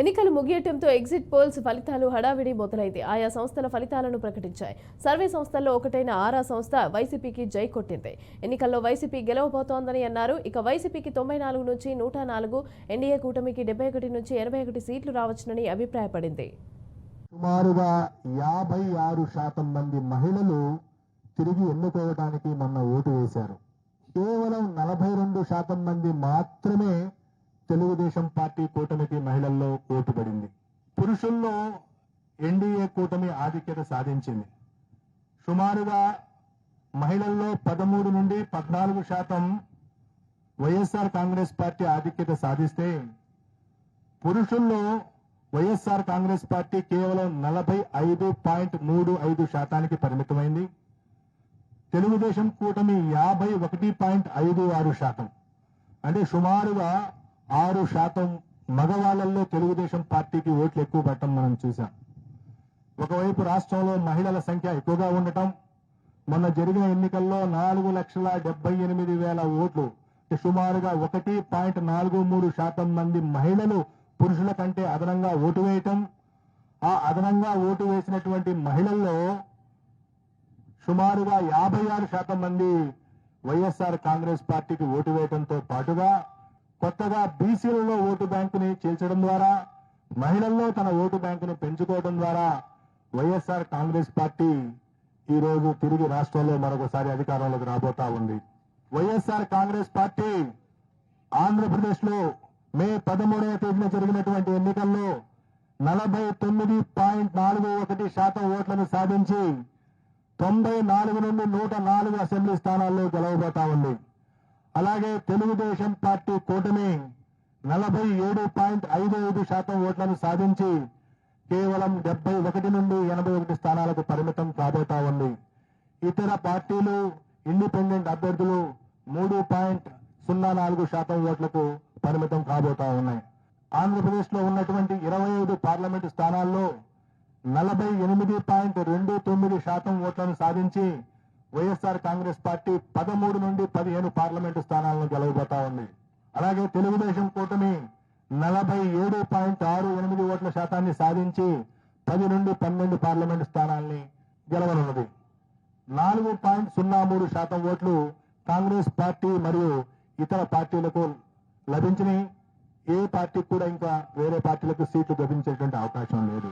ఎన్నికలు ముగియటంతో exit polls ఫలితాలు హడావిడి మొదలైంది. ఆయా సంస్థల ఫలితాలను ప్రకటించాయి. సర్వే సంస్థల్లో ఒకటైన ఆరా సంస్థ వైసీపీకి జై కొట్టింది. ఎన్నికల్లో వైసీపీ గెలవబోతోందని అన్నారు. ఇక వైసీపీకి 94 నుంచి 104, ఎన్డీఏ కూటమికి 71 నుంచి 81 సీట్లు రావచ్చునని అభిప్రాయపడింది. సుమారుగా 56% మంది మహిళలు తిరిగి ఎన్నుకోవడానికి మొన్న ఓటు వేశారు. కేవలం 42% మంది మాత్రమే తెలుగుదేశం పార్టీ కూటమికి మహిళల్లో ఓటు పడింది. పురుషుల్లో ఎన్డీఏ కూటమి ఆధిక్యత సాధించింది. సుమారుగా మహిళల్లో 13 నుండి 14% వైఎస్ఆర్ కాంగ్రెస్ పార్టీ ఆధిక్యత సాధిస్తే, పురుషుల్లో వైఎస్ఆర్ కాంగ్రెస్ పార్టీ కేవలం 45.35% పరిమితమైంది. తెలుగుదేశం కూటమి 51.56%. అంటే సుమారుగా 6% మగవాళ్లలో తెలుగుదేశం పార్టీకి ఓట్లు ఎక్కువ పడటం మనం చూసాం. ఒకవైపు రాష్ట్రంలో మహిళల సంఖ్య ఎక్కువగా ఉండటం, మొన్న జరిగిన ఎన్నికల్లో 4,78,000 ఓట్లు, సుమారుగా 1.43% మంది మహిళలు పురుషుల కంటే అదనంగా ఓటు వేయటం, ఆ అదనంగా ఓటు వేసినటువంటి మహిళల్లో సుమారుగా 56% మంది వైఎస్ఆర్ కాంగ్రెస్ పార్టీకి ఓటు వేయడంతో పాటుగా కొత్తగా బీసీలలో ఓటు బ్యాంకుని చేర్చడం ద్వారా, మహిళల్లో తన ఓటు బ్యాంకుని పెంచుకోవడం ద్వారా వైఎస్ఆర్ కాంగ్రెస్ పార్టీ ఈ రోజు తిరిగి రాష్ట్రంలో మరొకసారి అధికారంలోకి రాబోతా ఉంది. వైఎస్ఆర్ కాంగ్రెస్ పార్టీ ఆంధ్రప్రదేశ్ లో మే 13వ తేదీన జరిగినటువంటి ఎన్నికల్లో 49.41% ఓట్లను సాధించి 94 నుండి 104 అసెంబ్లీ స్థానాల్లో గెలవబోతా ఉంది. అలాగే తెలుగుదేశం పార్టీ కూటమి 47.55% ఓట్లను సాధించి కేవలం 71 నుండి 81 స్థానాలకు పరిమితం కాబోతా ఉంది. ఇతర పార్టీలు, ఇండిపెండెంట్ అభ్యర్థులు 3.04% ఓట్లకు పరిమితం కాబోతా ఉన్నాయి. ఆంధ్రప్రదేశ్ లో ఉన్నటువంటి 25 పార్లమెంటు స్థానాల్లో 48.29% ఓట్లను సాధించి వైఎస్ఆర్ కాంగ్రెస్ పార్టీ 13 నుండి 15 పార్లమెంటు స్థానాలను గెలవబోతా ఉంది. అలాగే తెలుగుదేశం కూటమి 47.68 ఓట్ల శాతాన్ని సాధించి 10 నుండి 12 పార్లమెంటు స్థానాల్ని గెలవనున్నది. 4.03% ఓట్లు కాంగ్రెస్ పార్టీ మరియు ఇతర పార్టీలకు లభించినాయి. ఏ పార్టీకి కూడా ఇంకా వేరే పార్టీలకు సీట్లు లభించేటువంటి అవకాశం లేదు.